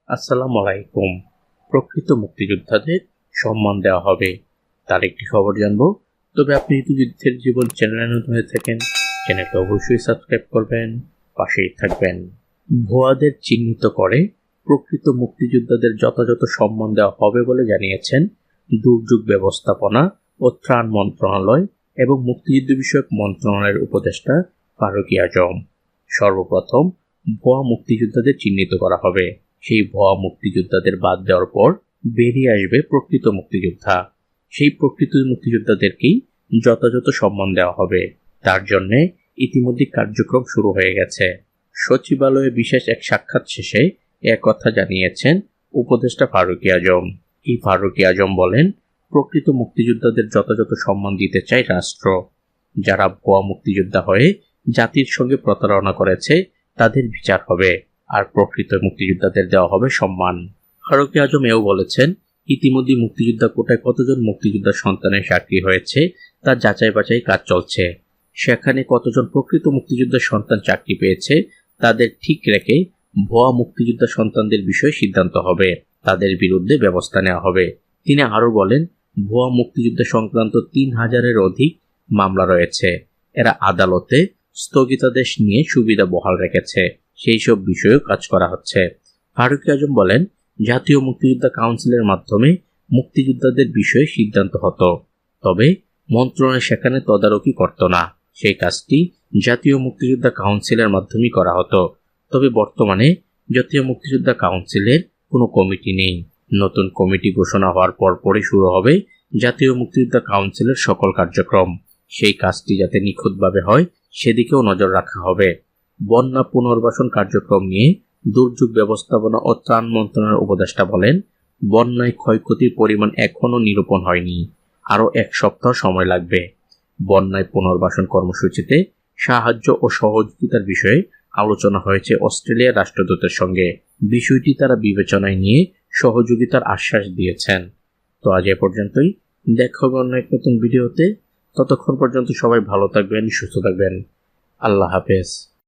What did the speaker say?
আসসালামু আলাইকুম। প্রকৃত মুক্তিযোদ্ধাদের সম্মান দেওয়া হবে, তার একটি খবর জানবো। তবে আপনি যদি যুদ্ধের জীবন চ্যানেলে নতুন হয়ে থাকেন, চ্যানেলটা অবশ্যই সাবস্ক্রাইব করবেন, পাশেই থাকবেন। ভুয়াদের চিহ্নিত করে প্রকৃত মুক্তিযোদ্ধাদের যথাযথ সম্মান দেওয়া হবে বলে জানিয়েছেন দুর্যোগ ব্যবস্থাপনা ও ত্রাণ মন্ত্রণালয় এবং মুক্তিযুদ্ধ বিষয়ক মন্ত্রণালয়ের উপদেষ্টা ফারুক আজম। সর্বপ্রথম ভুয়া মুক্তিযোদ্ধাদের চিহ্নিত করা হবে। সেই ভুয়া মুক্তিযোদ্ধাদের বাদ দেওয়ার পর বেরিয়ে আসবে প্রকৃত মুক্তিযোদ্ধা। সেই প্রকৃত মুক্তিযোদ্ধাদেরকেই যথাযথ সম্মান দেওয়া হবে। তার জন্য ইতিমধ্যে কার্যক্রম শুরু হয়ে গেছে। সচিবালয়ে বিশেষ এক সাক্ষাৎ শেষে কথা জানিয়েছেন উপদেষ্টা ফারুক আজম। এই ফারুক আজম বলেন, প্রকৃত মুক্তিযোদ্ধাদের যথাযথ সম্মান দিতে চায় রাষ্ট্র। যারা ভুয়া মুক্তিযোদ্ধা হয়ে জাতির সঙ্গে প্রতারণা করেছে তাদের বিচার হবে, আর প্রকৃত মুক্তিযোদ্ধাদের দেওয়া হবে সম্মান। ফারুক আজম এও বলেছেন, ইতিমধ্যে মুক্তিযোদ্ধা কোটায় কতজন মুক্তিযোদ্ধার সন্তানের চাকরি হয়েছে তা যাচাই বাছাই কাজ চলছে। সেখানে কতজন প্রকৃত মুক্তিযোদ্ধার সন্তান চাকরি পেয়েছে তাদের ঠিক রেখে ভুয়া মুক্তিযোদ্ধা সন্তানদের বিষয়ে সিদ্ধান্ত হবে, তাদের বিরুদ্ধে ব্যবস্থা নেওয়া হবে। তিনি আরও বলেন, ভুয়া মুক্তিযোদ্ধা সংক্রান্ত ৩,০০০-এর অধিক মামলা রয়েছে। এরা আদালতে স্থগিতাদেশ নিয়ে সুবিধা বহাল রেখেছে, সেই সব বিষয়েও কাজ করা হচ্ছে। ফারুক আজম বলেন, জাতীয় মুক্তিযোদ্ধা কাউন্সিলের মাধ্যমে মুক্তিযোদ্ধাদের বিষয়ে সিদ্ধান্ত হতো, তবে মন্ত্রণালয় সেখানে তদারকি করত না। সেই কাজটি জাতীয় মুক্তিযোদ্ধা কাউন্সিলের মাধ্যমে করা হতো, তবে বর্তমানে জাতীয় মুক্তিযোদ্ধা কাউন্সিলের কোনো কমিটি নেই। নতুন কমিটি ঘোষণা হওয়ার পরপরই শুরু হবে জাতীয় মুক্তিযোদ্ধা কাউন্সিলের সকল কার্যক্রম। সেই কাজটি যাতে নিখুঁতভাবে হয় সেদিকেও নজর রাখা হবে। বন্যা পুনর্বাসন কার্যক্রম নিয়ে দুর্যোগ ব্যবস্থাপনা ও ত্রাণ মন্ত্রণালয়ের উপদেষ্টা বলেন, বন্যায় ক্ষয়ক্ষতির পরিমাণ এখনও নিরূপণ হয়নি, আরও 1 সপ্তাহ সময় লাগবে। বন্যায় পুনর্বাসন কর্মসূচিতে সাহায্য ও সহযোগিতার বিষয়ে আলোচনা হয়েছে অস্ট্রেলিয়ার রাষ্ট্রদূতের সঙ্গে। বিষয়টি তারা বিবেচনায় নিয়ে সহযোগিতার আশ্বাস দিয়েছেন। তো আজ এ পর্যন্তই, দেখা হবে অন্য এক নতুন ভিডিওতে। ততক্ষণ পর্যন্ত সবাই ভালো থাকবেন, সুস্থ থাকবেন। আল্লাহ হাফেজ।